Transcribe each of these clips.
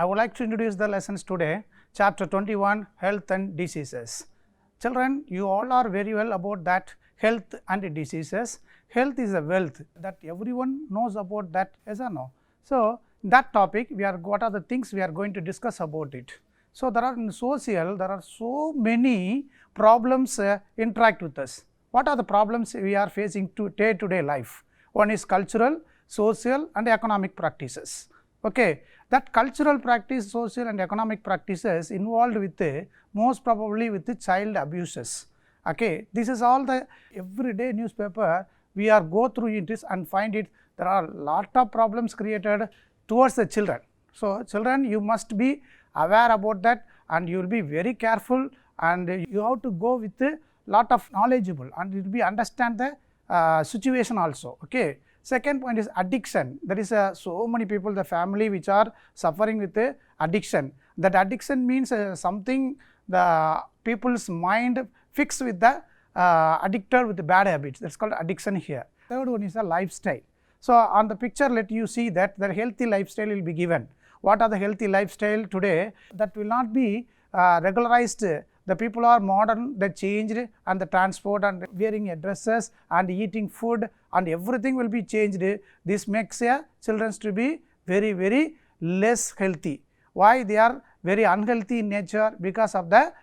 I would like to introduce the lessons today, chapter 21, health and diseases. Children, you all are very well about that health and diseases. Health is a wealth that everyone knows about that, yes or no? So, that topic what are the things we are going to discuss about it. So, there are so many problems interact with us. What are the problems we are facing to day life? One is cultural, social and economic practices. Okay. That cultural practice, social and economic practices involved with most probably with the child abuses. Okay. This is all the everyday newspaper we are go through it and find it. There are lot of problems created towards the children. So, children, you must be aware about that and you will be very careful, and you have to go with a lot of knowledgeable and you will be understand the situation also. Okay. Second point is addiction. There is so many people, the family which are suffering with addiction. That addiction means something the people's mind fixed with the addicted with the bad habits. That is called addiction here. Third one is a lifestyle. So, on the picture let you see that the healthy lifestyle will be given. What are the healthy lifestyle today? That will not be regularized. The people are modern, they changed, and the transport and wearing dresses and eating food and everything will be changed. This makes children to be very less healthy. Why? They are very unhealthy in nature because of the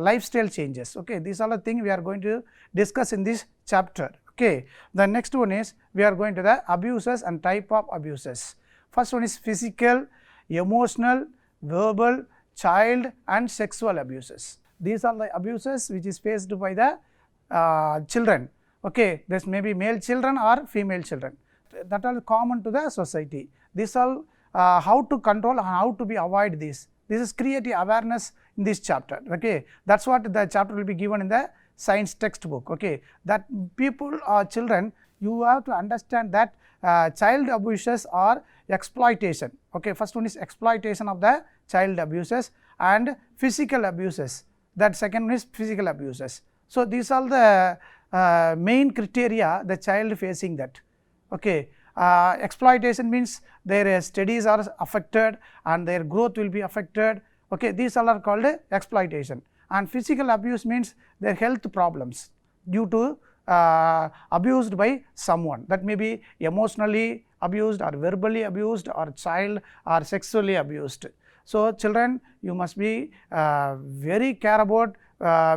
lifestyle changes. Okay. These are the things we are going to discuss in this chapter. Okay. The next one is we are going to the abuses and type of abuses. First one is physical, emotional, verbal, child and sexual abuses. These are the abuses which is faced by the children. Okay. This may be male children or female children, that are common to the society. These all how to control and how to be avoid this. This is creative awareness in this chapter. Okay. That is what the chapter will be given in the science textbook. Okay. That people or children, you have to understand that child abuses are exploitation. Okay. First one is exploitation of the child abuses and physical abuses. That second one is physical abuses. So, these are the main criteria the child facing that. Okay. Exploitation means their studies are affected and their growth will be affected. Okay. These all are called exploitation, and physical abuse means their health problems due to abused by someone, that may be emotionally abused or verbally abused or child or sexually abused. So, children, you must be very care about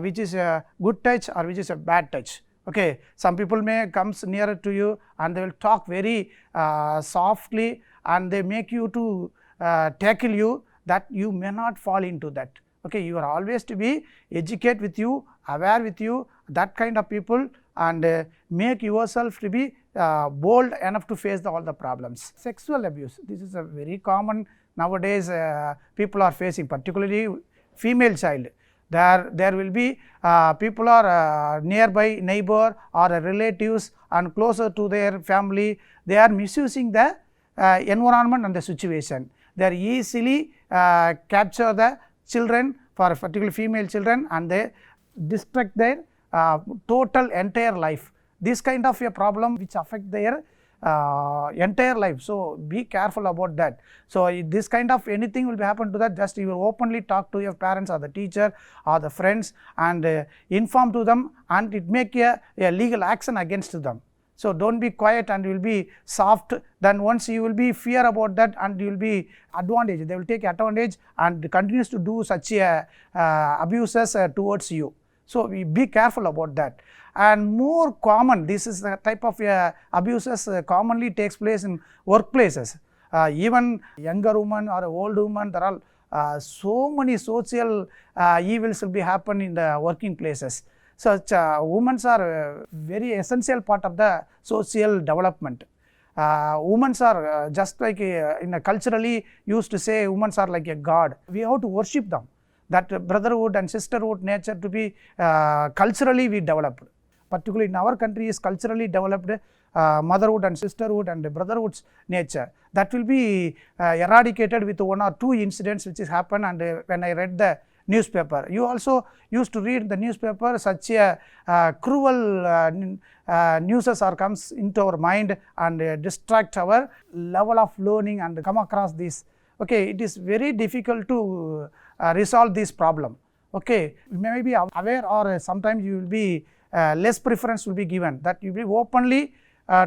which is a good touch or which is a bad touch. Okay. Some people may comes nearer to you and they will talk very softly and they make you to tackle you, that you may not fall into that. Okay. You are always to be educate with you, aware with you, that kind of people, and make yourself to be bold enough to face all the problems. Sexual abuse, this is a very common nowadays people are facing, particularly female child. There will be people are nearby neighbor or relatives and closer to their family, they are misusing the environment and the situation. They are easily capture the children, for particularly female children, and they destruct their total entire life. This kind of a problem which affect their entire life. So, be careful about that. So, this kind of anything will be happen to that, just you will openly talk to your parents or the teacher or the friends and inform to them, and it make a legal action against them. So, do not be quiet and you will be soft, then once you will be fear about that and you will be advantage, they will take advantage and continues to do such abuses towards you. So, we be careful about that. And more common, this is the type of abuses commonly takes place in workplaces. Even younger women or old women, there are so many social evils will be happen in the working places. Such women are a very essential part of the social development. Women are just like in a culturally used to say women are like a god. We have to worship them. That brotherhood and sisterhood nature to be culturally we developed. Particularly in our country is culturally developed motherhood and sisterhood and brotherhood's nature. That will be eradicated with one or two incidents which has happened, and when I read the newspaper. You also used to read the newspaper, such a cruel news comes into our mind and distract our level of learning and come across this. okay, it is very difficult to resolve this problem. Okay, you may be aware, or sometimes you will be less preference will be given, that you will openly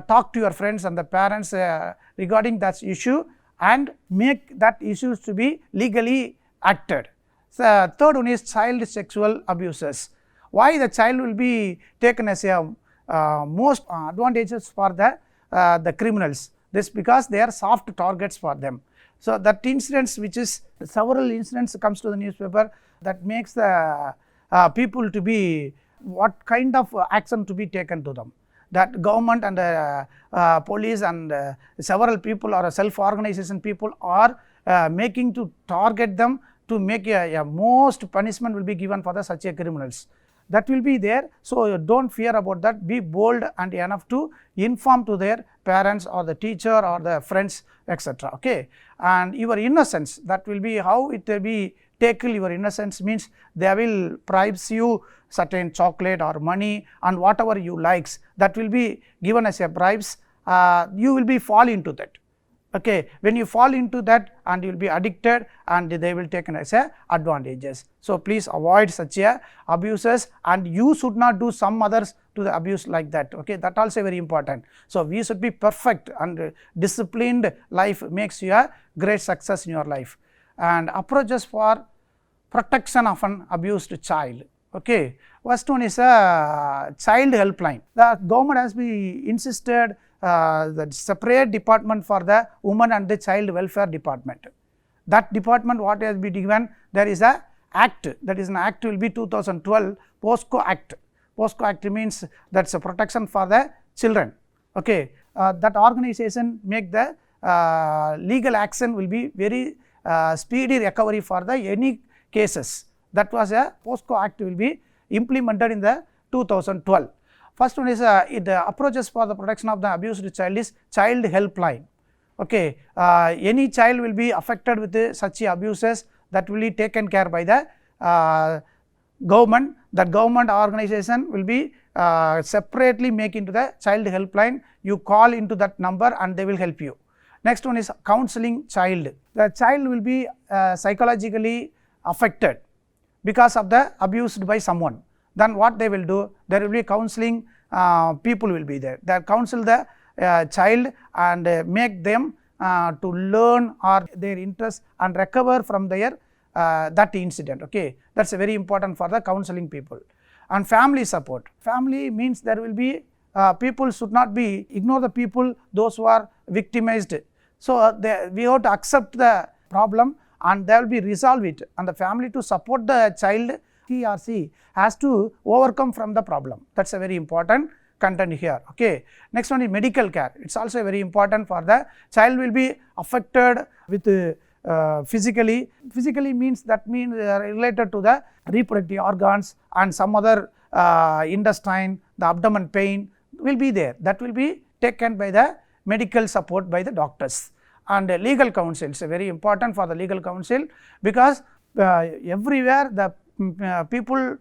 talk to your friends and the parents regarding that issue and make that issues to be legally acted. The third one is child sexual abuses. Why the child will be taken as a most advantages for the criminals? This because they are soft targets for them. So that incidents, which is several incidents comes to the newspaper, that makes the people to be what kind of action to be taken to them. That government and police and several people or self-organization people are making to target them, to make a most punishment will be given for the such a criminals. That will be there. So, do not fear about that, be bold and enough to inform to their parents or the teacher or the friends, etc. Okay. And your innocence, that will be how it will be taken. Your innocence means they will bribes you certain chocolate or money and whatever you likes, that will be given as a bribes, you will be fall into that. Okay. When you fall into that and you will be addicted and they will taken as a advantages. So, please avoid such a abuses, and you should not do some others to the abuse like that. Okay. That also very important. So, we should be perfect, and disciplined life makes you a great success in your life. And approaches for protection of an abused child. Okay. First one is a child helpline. The government has been insisted the separate department for the women and the child welfare department. That department what has been given, there is a act, that is an act will be 2012 POSCO Act. POSCO Act means that is a protection for the children. Okay. That organization make the legal action will be very speedy recovery for the any cases. That was a POSCO Act will be implemented in the 2012. First one is the approaches for the protection of the abused child is child helpline. Okay. Any child will be affected with such abuses, that will be taken care by the government. That government organization will be separately make into the child helpline. You call into that number and they will help you. Next one is counseling child. The child will be psychologically affected because of the abused by someone. Then what they will do, there will be counseling people will be there. They counsel the child and make them to learn or their interest and recover from their that incident. Okay. That is very important for the counseling people. And family support. Family means there will be people should not be ignore the people, those who are victimized. So, we have to accept the problem and they will be resolve it, and the family to support the child, he or she has to overcome from the problem. That is a very important content here. Okay. Next one is medical care. It is also very important for the child will be affected with physically. Physically means that means related to the reproductive organs and some other intestine, the abdomen pain will be there. That will be taken by the medical support by the doctors. And legal counsel is very important for the legal counsel, because everywhere the people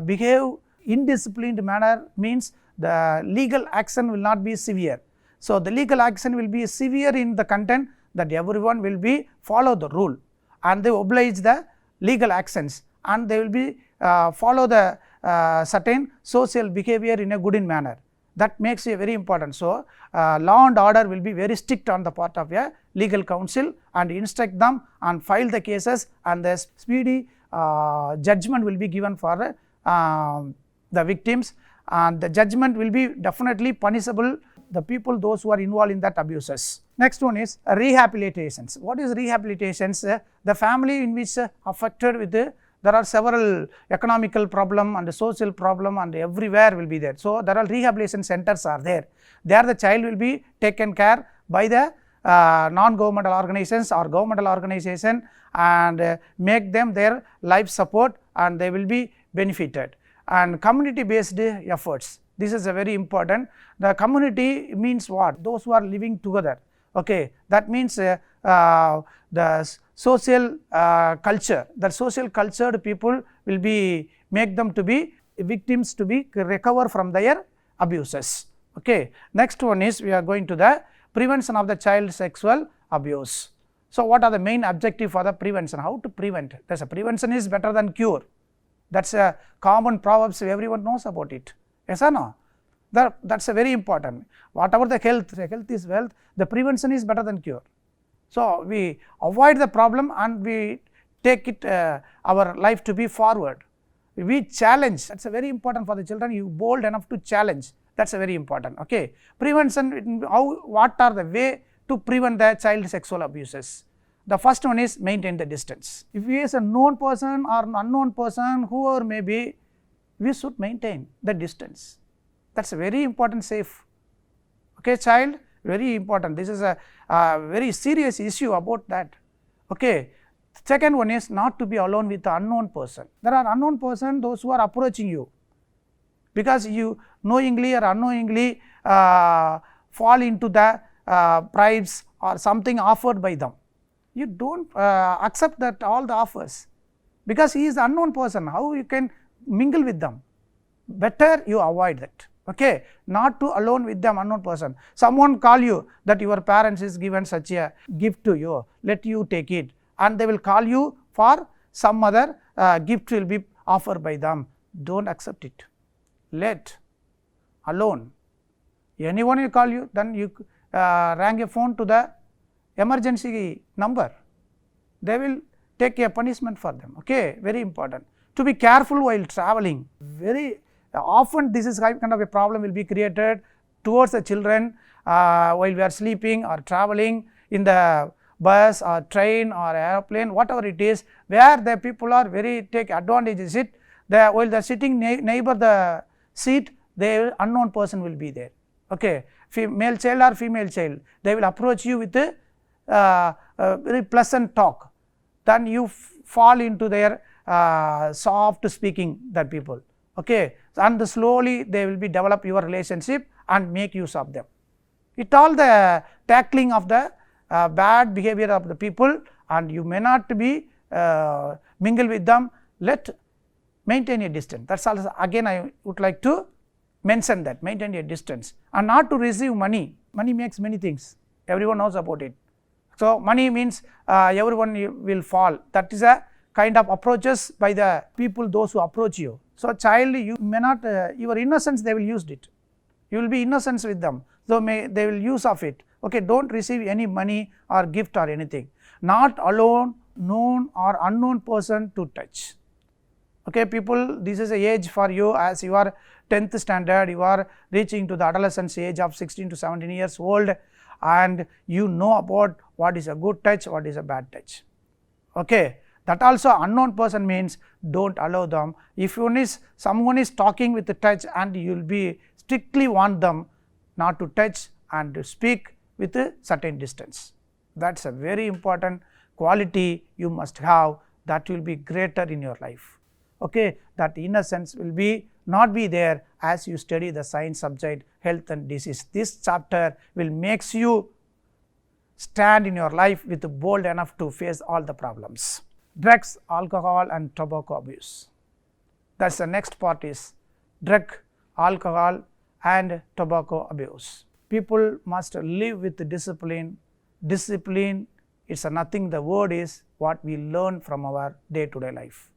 behave indisciplined manner, means the legal action will not be severe. So, the legal action will be severe in the content that everyone will be follow the rule and they oblige the legal actions, and they will be follow the certain social behavior in a good in manner. That makes it very important. So, law and order will be very strict on the part of a legal counsel and instruct them and file the cases, and the speedy judgment will be given for the victims, and the judgment will be definitely punishable the people those who are involved in that abuses. Next one is rehabilitations. What is rehabilitations? The family in which affected with there are several economical problem and social problem and everywhere will be there. So, there are rehabilitation centers are there. There the child will be taken care by the non-governmental organizations or governmental organization, and make them their life support, and they will be benefited. And community based efforts, this is a very important. The community means what? Those who are living together. Okay. That means the social culture, the social cultured people will be make them to be victims to be recover from their abuses. Okay. Next one is we are going to the prevention of the child sexual abuse. So, what are the main objective for the prevention? How to prevent? There's a prevention is better than cure. That's a common proverbs, everyone knows about it. Yes or no? That's a very important. Whatever the health is wealth, the prevention is better than cure. So, we avoid the problem and we take it our life to be forward. We challenge, that's a very important for the children, you bold enough to challenge, that's a very important. Okay. Prevention, what are the way to prevent the child sexual abuses? The first one is maintain the distance. If he is a known person or an unknown person, whoever may be, we should maintain the distance. That's a very important safe. Okay, child, very important. This is a very serious issue about that. Okay. Second one is not to be alone with the unknown person. There are unknown person, those who are approaching you, because you knowingly or unknowingly fall into the bribes or something offered by them. You don't accept that all the offers, because he is the unknown person, how you can mingle with them? Better you avoid that. Okay, not to alone with them unknown person. Someone call you that your parents is given such a gift to you, let you take it, and they will call you for some other gift will be offered by them. Don't accept it. Let alone. Anyone will call you, then you rang a phone to the emergency number. They will take a punishment for them. Okay, very important. To be careful while traveling. Very often this is kind of a problem will be created towards the children while we are sleeping or traveling in the bus or train or airplane, whatever it is, where the people are very take advantage of it. While they are sitting neighbor the seat, the unknown person will be there. Okay, male child or female child, they will approach you with a very pleasant talk. Then you fall into their soft speaking, that people. Okay, and slowly they will be develop your relationship and make use of them. It all the tackling of the bad behavior of the people, and you may not be mingle with them. Let maintain a distance. That's also again I would like to mention that, maintain a distance, and not to receive money. Money makes many things, everyone knows about it. So, money means everyone will fall. That is a kind of approaches by the people, those who approach you. So, child, you may not your innocence they will use it, you will be innocent with them, so they will use of it. Okay, don't receive any money or gift or anything. Not alone, known or unknown person to touch. Okay, people, this is a age for you, as you are 10th standard, you are reaching to the adolescence age of 16 to 17 years old, and you know about what is a good touch, what is a bad touch. Okay, that also unknown person means don't allow them. If someone is talking with the touch, and you will be strictly warn them not to touch and to speak with a certain distance. That is a very important quality you must have, that will be greater in your life. Okay, that innocence will be not be there as you study the science subject health and disease. This chapter will makes you stand in your life with bold enough to face all the problems. Drugs, alcohol and tobacco abuse. That is the next part is drug, alcohol and tobacco abuse. People must live with discipline. Discipline is nothing, the word is what we learn from our day to day life.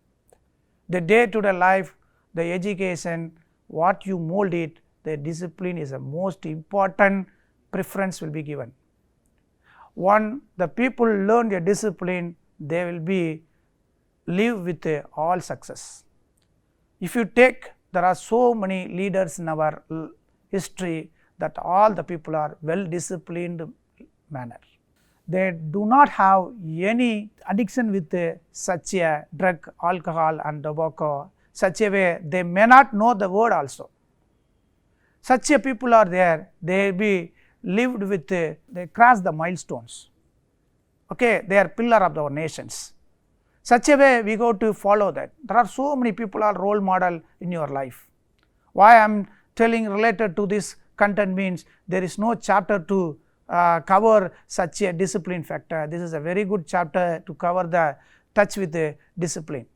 The day to day life, the education, what you mold it, the discipline is the most important preference will be given. When the people learn their discipline, they will be live with all success. If you take, there are so many leaders in our history that all the people are well disciplined manner. They do not have any addiction with such a drug, alcohol and tobacco, such a way they may not know the word also. Such a people are there, they be lived with, they cross the milestones. Okay, they are pillar of our nations. Such a way we go to follow that. There are so many people are role model in your life. Why I am telling related to this content means there is no chapter to cover such a discipline factor. This is a very good chapter to cover the touch with the discipline.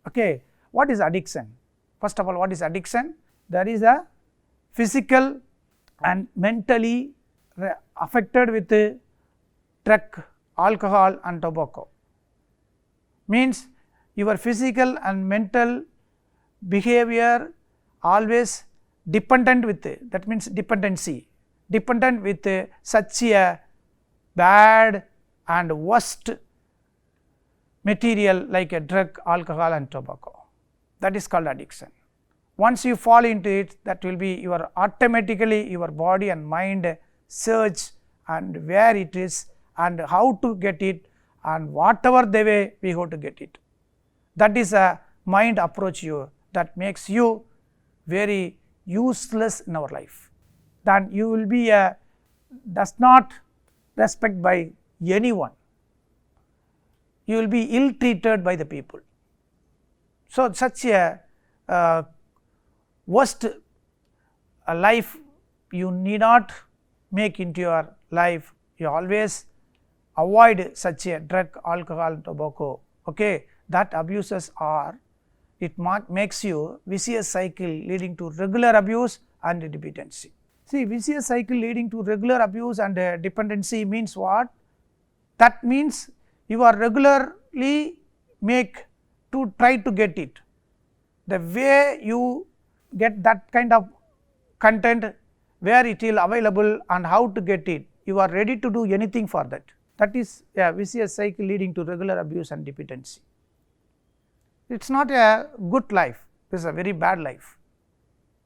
Okay, what is addiction? First of all, what is addiction? There is a physical and mentally affected with drug, alcohol and tobacco. Means your physical and mental behavior always dependent with, that means dependency, dependent with such a bad and worst material like a drug, alcohol and tobacco. That is called addiction. Once you fall into it, that will be your automatically your body and mind search and where it is and how to get it and whatever the way we go to get it. That is a mind approach you that makes you very useless in our life. Then you will be a does not respect by anyone. You will be ill treated by the people. So such a worst life you need not make into your life. You always avoid such a drug, alcohol, tobacco. Okay, that abuses are, it makes you vicious cycle leading to regular abuse and dependency. See, vicious cycle leading to regular abuse and dependency means what? That means you are regularly make to try to get it. The way you get that kind of content, where it will available and how to get it, you are ready to do anything for that. That is a vicious cycle leading to regular abuse and dependency. It is not a good life, it is a very bad life.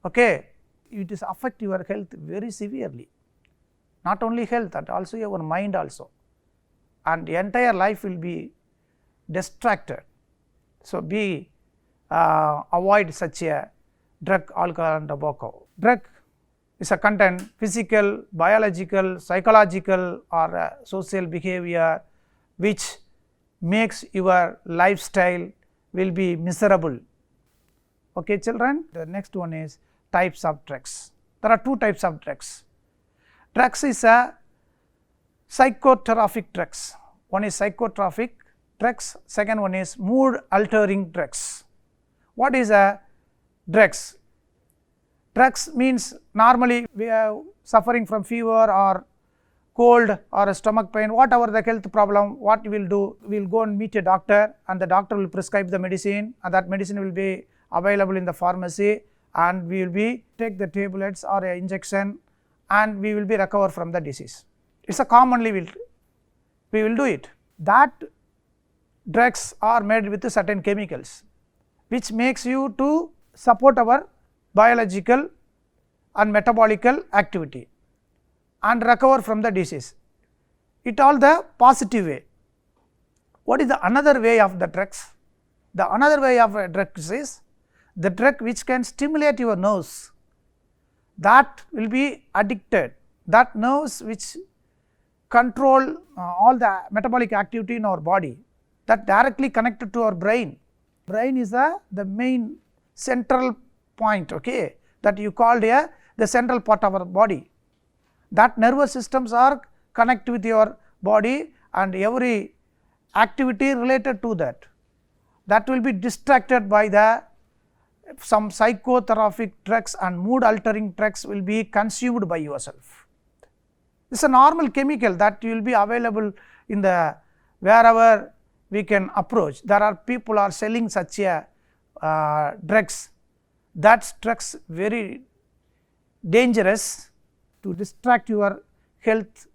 Okay. It is affect your health very severely, not only health but also your mind also, and the entire life will be distracted. So, avoid such a drug, alcohol and tobacco. Drug is a content, physical, biological, psychological or social behavior which makes your lifestyle will be miserable. Okay, children. The next one is types of drugs. There are two types of drugs. Drugs is a psychotropic drugs. One is psychotropic drugs, second one is mood altering drugs. What is a drugs? Drugs means normally we are suffering from fever or cold or a stomach pain, whatever the health problem, what we will do, we will go and meet a doctor and the doctor will prescribe the medicine and that medicine will be available in the pharmacy and we will be take the tablets or a injection and we will be recover from the disease. It is a commonly we will do it. That drugs are made with certain chemicals which makes you to support our biological and metabolical activity and recover from the disease. It all the positive way. What is the another way of the drugs? The another way of drugs is the drug which can stimulate your nerves, that will be addicted, that nerves which control all the metabolic activity in our body, that directly connected to our brain. Brain is the main central point, okay, that you called here the central part of our body. That nervous systems are connected with your body and every activity related to that, that will be distracted by the some psychotropic drugs and mood altering drugs will be consumed by yourself. This is a normal chemical that will be available in the wherever we can approach. There are people are selling such a drugs, that drugs very dangerous to distract your health,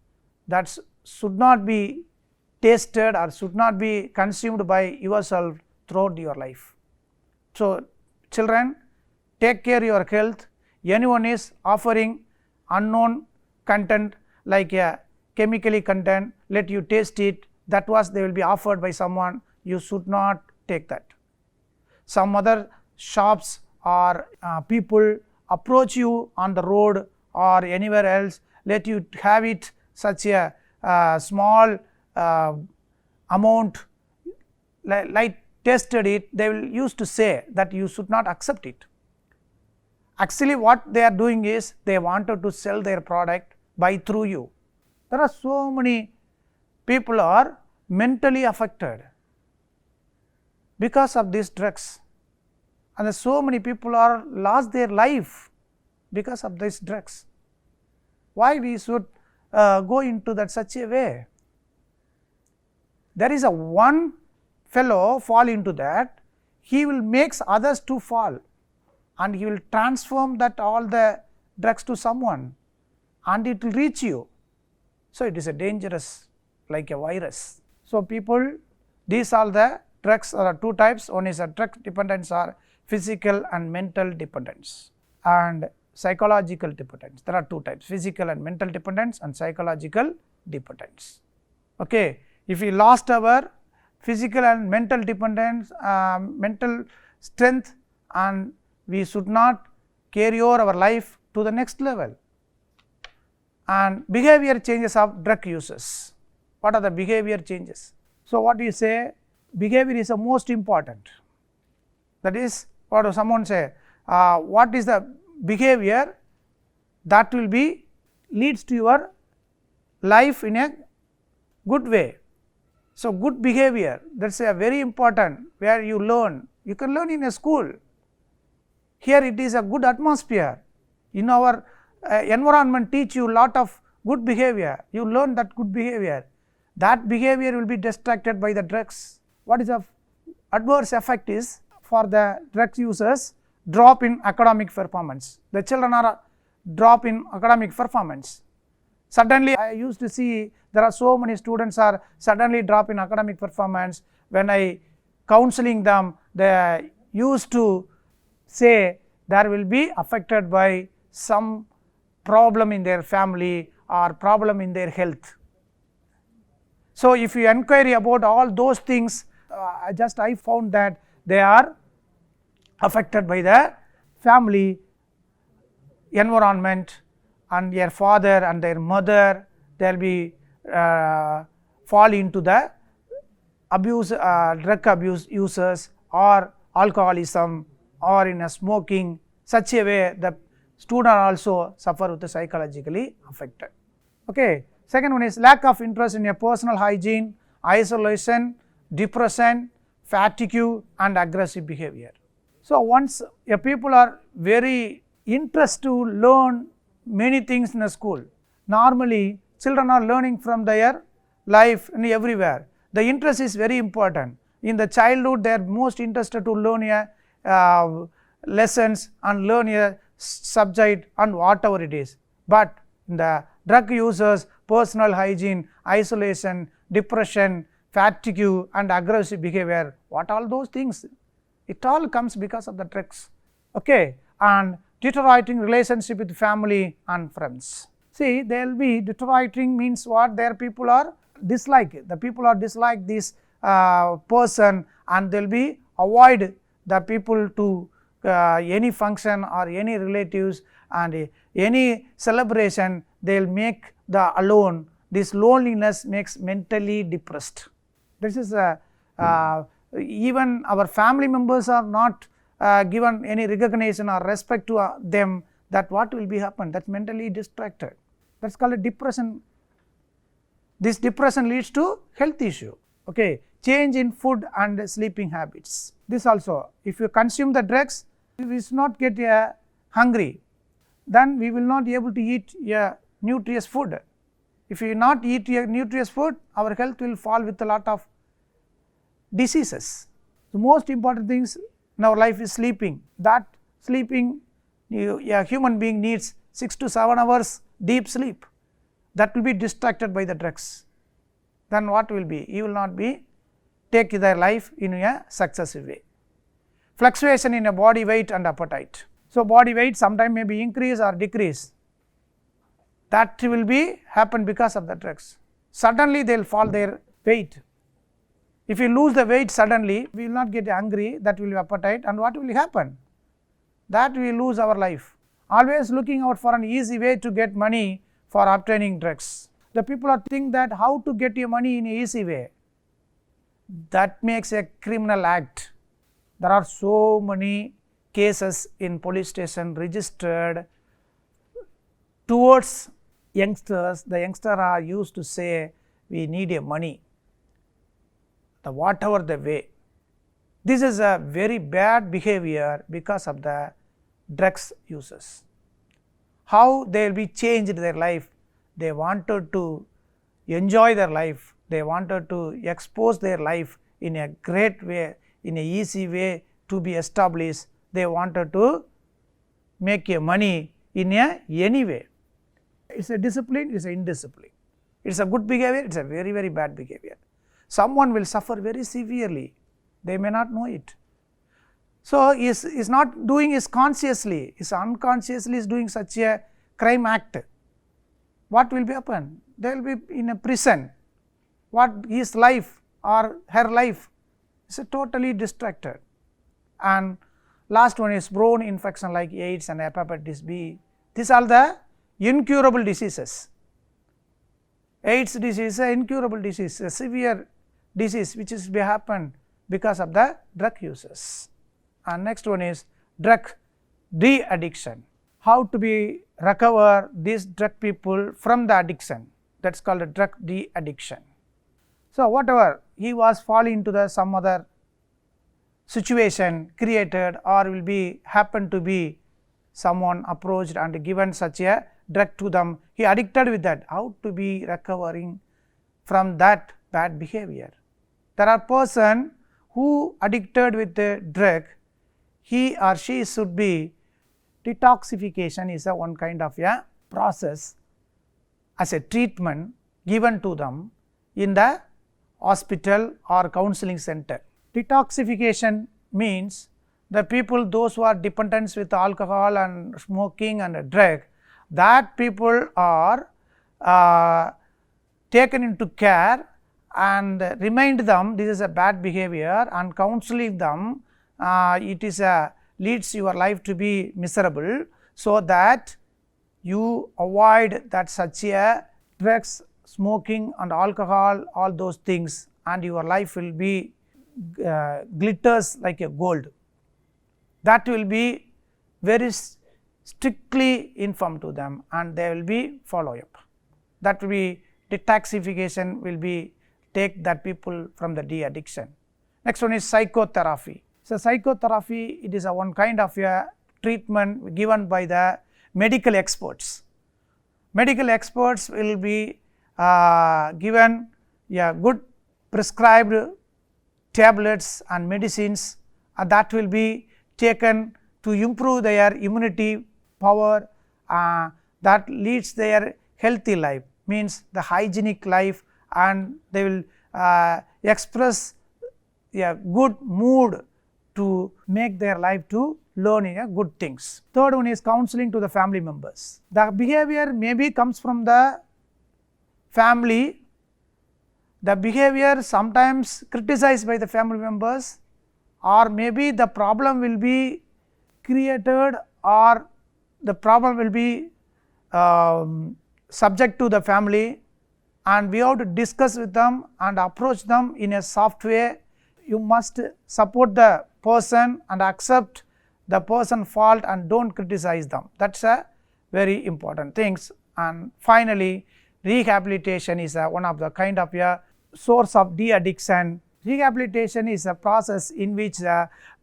that should not be tasted or should not be consumed by yourself throughout your life. So, children, take care your health. Anyone is offering unknown content like a chemically content, let you taste it, that was they will be offered by someone, you should not take that. Some other shops or people approach you on the road or anywhere else, let you have it such a small amount, like tested it, they will used to say that you should not accept it. Actually what they are doing is they wanted to sell their product by through you. There are so many people are mentally affected because of these drugs, and so many people are lost their life because of these drugs. Why we should go into that such a way? there is a one fellow fall into that, he will makes others to fall, and he will transform that all the drugs to someone, and it will reach you. So, it is a dangerous like a virus. So, people, these are the drugs are two types. One is a drug dependence or physical and mental dependence, and psychological dependence. There are two types, physical and mental dependence and psychological dependence. Okay. If we lost our physical and mental dependence, mental strength, and we should not carry over our life to the next level. And behavior changes of drug users. What are the behavior changes? So, what do you say? Behavior is the most important. That is, what does someone say? What is the behavior that will be leads to your life in a good way? So, good behavior, that is a very important, where you learn. You can learn in a school. Here it is a good atmosphere. In our environment teach you lot of good behavior. You learn that good behavior. That behavior will be distracted by the drugs. What is the adverse effect is for the drugs users? Drop in academic performance. The children are drop in academic performance. Suddenly, I used to see there are so many students are suddenly drop in academic performance. When I counseling them, they used to say there will be affected by some problem in their family or problem in their health. So, if you inquiry about all those things, I found that they are affected by the family environment, and their father and their mother, they will be fall into the abuse, drug abuse users or alcoholism or in a smoking, such a way the student also suffer with the psychologically affected. Okay. Second one is lack of interest in a personal hygiene, isolation, depression, fatigue and aggressive behavior. So, once a people are very interested to learn many things in a school, normally children are learning from their life and everywhere. The interest is very important. In the childhood, they are most interested to learn lessons and learn a subject and whatever it is. But in the drug users, personal hygiene, isolation, depression, fatigue and aggressive behavior, what all those things? It all comes because of the drugs. Okay. And deteriorating relationship with family and friends. See, they will be deteriorating means what? Their people are dislike. The people are dislike this person, and they will be avoid the people to any function or any relatives, and any celebration they will make the alone. This loneliness makes mentally depressed. This is even our family members are not given any recognition or respect to them, that what will be happen? That is mentally distracted. That is called a depression. This depression leads to health issue. Okay. Change in food and sleeping habits. This also, if you consume the drugs, we will not get hungry, then we will not be able to eat a nutritious food. If you not eat a nutritious food, our health will fall with a lot of diseases. The most important things in our life is sleeping. That sleeping, a human being needs 6 to 7 hours deep sleep. That will be distracted by the drugs. Then what will be? You will not be take their life in a successive way. Fluctuation in a body weight and appetite. So, body weight sometime may be increase or decrease. That will be happen because of the drugs. Suddenly they will fall their weight. If you lose the weight suddenly, we will not get hungry, that will be appetite, and what will happen? That we lose our life. Always looking out for an easy way to get money for obtaining drugs. The people are think that how to get your money in an easy way. That makes a criminal act. There are so many cases in police station registered towards youngsters. The youngsters are used to say, we need a money, the whatever the way. This is a very bad behavior because of the drugs users. How they will be changed their life? They wanted to enjoy their life, they wanted to expose their life in a great way, in a easy way to be established. They wanted to make a money in any way. It is a discipline, it is a indiscipline. It is a good behavior, it is a very, very bad behavior. Someone will suffer very severely, they may not know it. So, he is not doing it consciously, he is unconsciously is doing such a crime act. What will be happen? They will be in a prison. What his life or her life is totally distracted. And last one is bone infection like AIDS and hepatitis B. These are the incurable diseases. AIDS disease is an incurable disease, a severe disease which is happen because of the drug uses. And next one is drug de-addiction. How to be recover these drug people from the addiction, that is called a drug de-addiction. So, whatever he was falling into the some other situation created or will be happen to be someone approached and given such a drug to them, he addicted with that. How to be recovering from that bad behavior? There are person who addicted with the drug, he or she should be detoxification is a one kind of a process as a treatment given to them in the hospital or counseling center. Detoxification means the people those who are dependents with alcohol and smoking and drug, that people are taken into care and remind them this is a bad behavior and counseling them, it is a leads your life to be miserable, so that you avoid that such a drugs, smoking and alcohol, all those things, and your life will be glitters like a gold. That will be very strictly informed to them and they will be follow up. That will be detoxification will be take that people from the de-addiction. Next one is psychotherapy. So, psychotherapy, it is a one kind of a treatment given by the medical experts. Medical experts will be given a good prescribed tablets and medicines that will be taken to improve their immunity power, that leads their healthy life, means the hygienic life, and they will express a good mood to make their life to learning good things. Third one is counseling to the family members. The behavior maybe comes from the family, the behavior sometimes criticized by the family members, or maybe the problem will be created or the problem will be subject to the family, and we have to discuss with them and approach them in a soft way. You must support the person and accept the person fault and don't criticize them. That is a very important things. And finally, rehabilitation is one of the kind of a source of de-addiction. Rehabilitation is a process in which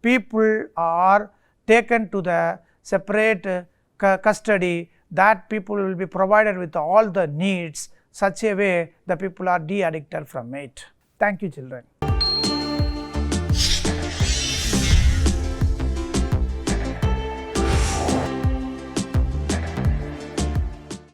people are taken to the separate custody, that people will be provided with all the needs, such a way the people are de-addicted from it. Thank you, children.